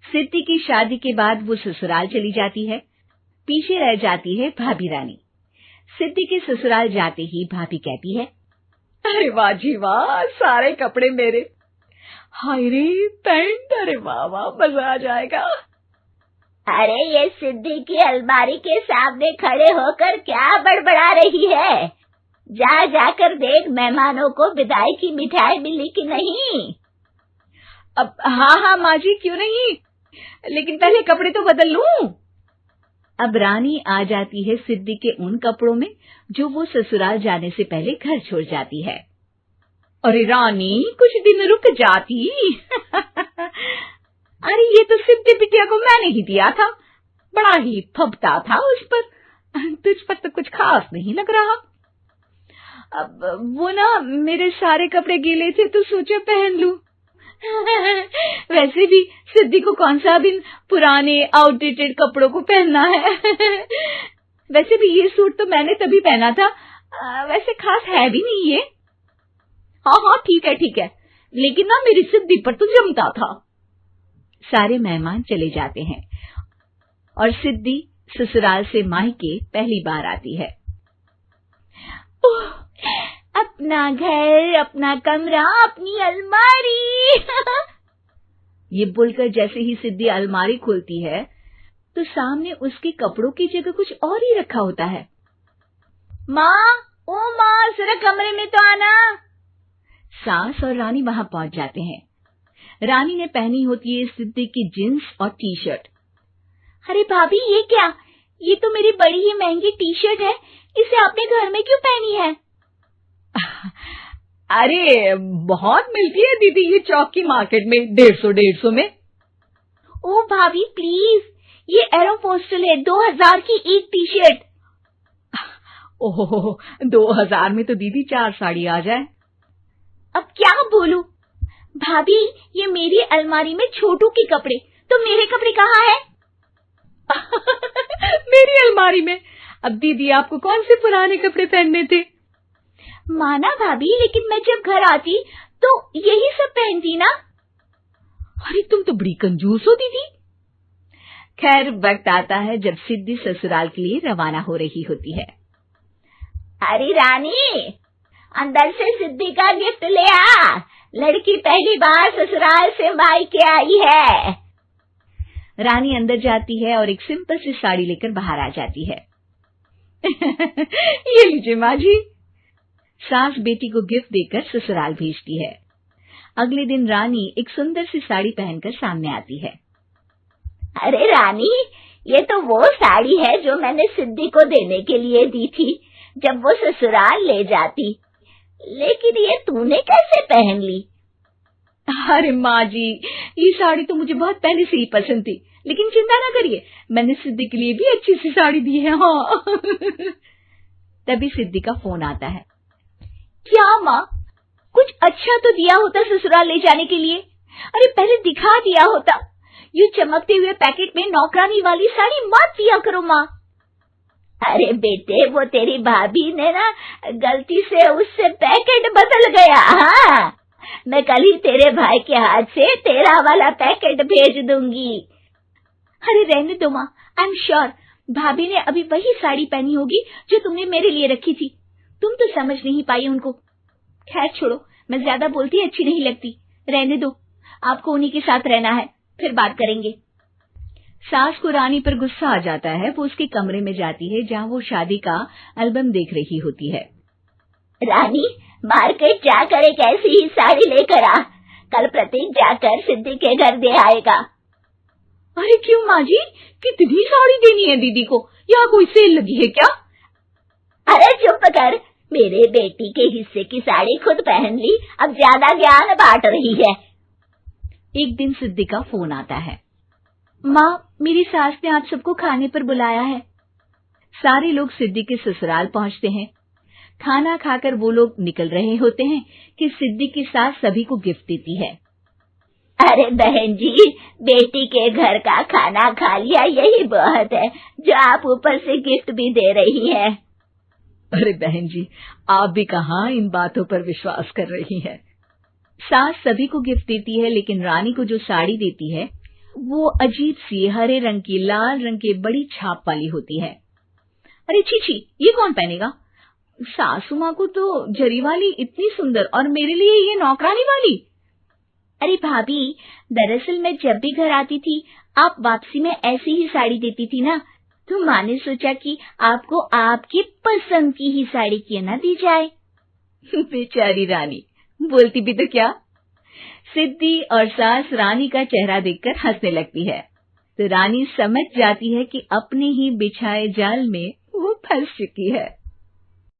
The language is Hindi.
सिद्धि की शादी के बाद वो ससुराल चली जाती है। पीछे रह जाती है भाभी रानी। सिद्धि के ससुराल जाते ही भाभी कहती है, अरे वाह जी वाह, सारे कपड़े मेरे। हाय रे पैंट, अरे वाह वाह, मजा आ जाएगा। अरे ये सिद्धि की अलमारी के सामने खड़े होकर क्या बड़बड़ा रही है? जाकर देख मेहमानों को विदाई की मिठाई मिली कि नहीं। अब हाँ माँ जी, क्यों नहीं, लेकिन पहले कपड़े तो बदल लूं। अब रानी आ जाती है सिद्धि के उन कपड़ों में जो वो ससुराल जाने से पहले घर छोड़ जाती है। अरे रानी, कुछ दिन रुक जाती। अरे ये तो सिद्धि बिटिया को मैंने ही दिया था, बड़ा ही फबता था उस पर, तुझ पर तो कुछ खास नहीं लग रहा। अब वो ना मेरे सारे कपड़े गीले थे तो सोचा पहन लूं। वैसे भी सिद्धि को कौन सा दिन पुराने आउटडेटेड कपड़ों को पहनना है। वैसे भी ये सूट तो मैंने तभी पहना था, वैसे खास है भी नहीं ये। हाँ ठीक है, लेकिन ना मेरी सिद्धि पर तो जमता था। सारे मेहमान चले जाते हैं और सिद्धि ससुराल से मायके पहली बार आती है। अपना घर, अपना कमरा, अपनी अलमारी। ये बोलकर जैसे ही सिद्धि अलमारी खोलती है तो सामने उसके कपड़ों की जगह कुछ और ही रखा होता है। माँ, जरा कमरे में तो आना। सास और रानी वहां पहुंच जाते हैं। रानी ने पहनी होती है सिद्धि की जींस और टी शर्ट। अरे भाभी, ये क्या? ये तो मेरी बड़ी ही महंगी टी शर्ट है, इसे आपने घर में क्यों पहनी है? अरे बहुत मिलती है दीदी ये चौक की मार्केट में, 150 में। ओ भाभी प्लीज, ये एरोपोस्टल है, 2000 की एक टी शर्ट। ओहो, 2000 में तो दीदी 4 साड़ी आ जाए। अब क्या बोलूं? भाभी, ये मेरी अलमारी में छोटू के कपड़े, तो मेरे कपड़े कहाँ हैं? मेरी अलमारी में? अब दीदी आपको कौन से पुराने कपड़े पहनने थे? माना भाभी, लेकिन मैं जब घर आती तो यही सब पहनती ना। अरे तुम तो बड़ी कंजूस हो दीदी। खैर, वक्त आता है जब सिद्धि ससुराल के लिए रवाना हो रही होती है। अरे रानी, अंदर से सिद्धि का गिफ्ट ले आ, लड़की पहली बार ससुराल से मायके आई है। रानी अंदर जाती है और एक सिंपल सी साड़ी लेकर बाहर आ जाती है। ये लीजिए माँ जी। सास बेटी को गिफ्ट देकर ससुराल भेजती है। अगले दिन रानी एक सुंदर सी साड़ी पहनकर सामने आती है। अरे रानी, ये तो वो साड़ी है जो मैंने सिद्धि को देने के लिए दी थी जब वो ससुराल ले जाती, लेकिन ये तूने कैसे पहन ली? अरे माँ जी, ये साड़ी तो मुझे बहुत पहले से ही पसंद थी, लेकिन चिंता ना करिए, मैंने सिद्धि के लिए भी अच्छी सी साड़ी दी है। हाँ। तभी सिद्धि का फोन आता है। क्या माँ, कुछ अच्छा तो दिया होता ससुराल ले जाने के लिए। अरे पहले दिखा दिया होता। यूं चमकते हुए पैकेट में नौकरानी वाली साड़ी मत दिया करो माँ। अरे बेटे, वो तेरी भाभी ने ना गलती से उससे पैकेट बदल गया। हाँ, मैं कल ही तेरे भाई के हाथ से तेरा वाला पैकेट भेज दूंगी। अरे रहने दो माँ, आई एम श्योर भाभी ने अभी वही साड़ी पहनी होगी जो तुमने मेरे लिए रखी थी। तुम तो समझ नहीं पाई उनको। खैर छोड़ो, मैं ज्यादा बोलती अच्छी नहीं लगती, रहने दो, आपको उन्हीं के साथ रहना है, फिर बात करेंगे। सास को रानी पर गुस्सा आ जाता है। वो उसके कमरे में जाती है जहाँ वो शादी का एल्बम देख रही होती है। रानी, मार्केट जाकर एक ऐसी ही साड़ी लेकर आ, कल प्रतीक जाकर सिद्धि के घर दे आएगा। अरे क्यों माँ जी, कितनी साड़ी देनी है दीदी को? यहाँ कोई सेल लगी है क्या? अरे चुप कर, मेरे बेटी के हिस्से की साड़ी खुद पहन ली, अब ज्यादा ज्ञान बांट रही है। एक दिन सिद्धि का फोन आता है। माँ, मेरी सास ने आप सबको खाने पर बुलाया है। सारे लोग सिद्धि के ससुराल पहुँचते हैं। खाना खाकर वो लोग निकल रहे होते हैं कि सिद्धि की सास सभी को गिफ्ट देती है। अरे बहन जी, बेटी के घर का खाना खा लिया, यही बहुत है जो आप ऊपर से गिफ्ट भी दे रही है। अरे बहन जी, आप भी कहाँ इन बातों पर विश्वास कर रही हैं। सास सभी को गिफ्ट देती है, लेकिन रानी को जो साड़ी देती है वो अजीब सी हरे रंग की लाल रंग के बड़ी छाप वाली होती है। अरे छी, ये कौन पहनेगा? सासू माँ को तो जरी वाली इतनी सुंदर, और मेरे लिए ये नौकरानी वाली। अरे भाभी, दरअसल मैं जब भी घर आती थी आप वापसी में ऐसी ही साड़ी देती थी ना, तो माँ ने सोचा कि आपको आपकी पसंद की ही साड़ी क्यों ना दी जाए। बेचारी रानी, बोलती भी तो क्या। सिद्धि और सास रानी का चेहरा देखकर हंसने लगती है, तो रानी समझ जाती है कि अपने ही बिछाए जाल में वो फंस चुकी है।